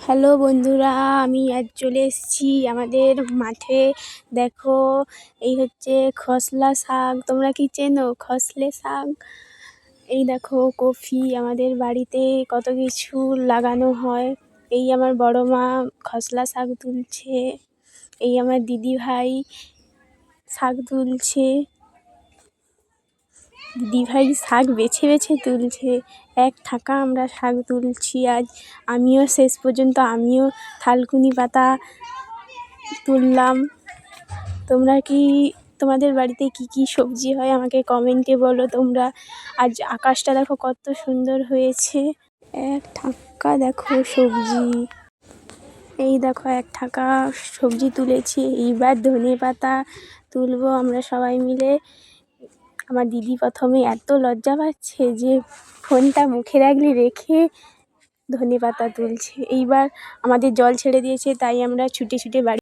Hello বন্ধুরা, আমি আজ চলে এসেছি আমাদের মাঠে। দেখো, এই হচ্ছে খসলা শাক। তোমরা কি চেনো খসলে শাক? এই দেখো কফি, আমাদের বাড়িতে কত কিছু লাগানো হয়। এই আমার বড় মা খসলা শাক তুলছে, এই আমার দিদি ভাই শাক তুলছে। দিদিভাই শাক বেছে বেছে তুলছে, এক থাকা আমরা শাক তুলছি আজ। আমিও শেষ পর্যন্ত থালকুনি পাতা তুললাম। তোমাদের বাড়িতে কি কি সবজি হয় আমাকে কমেন্টে বলো তোমরা। আজ আকাশটা দেখো কত সুন্দর হয়েছে। এক থাকা দেখো সবজি, এই দেখো এক থাকা সবজি তুলেছি। এইবার ধনে পাতা তুলবো আমরা সবাই মিলে। আমার দিদি প্রথমে এত লজ্জা পাচ্ছে যে ফোনটা মুখে রেখে ধনে পাতা তুলছে। এইবার আমাদের জল ছেড়ে দিয়েছে, তাই আমরা ছুটে ছুটে বাড়ি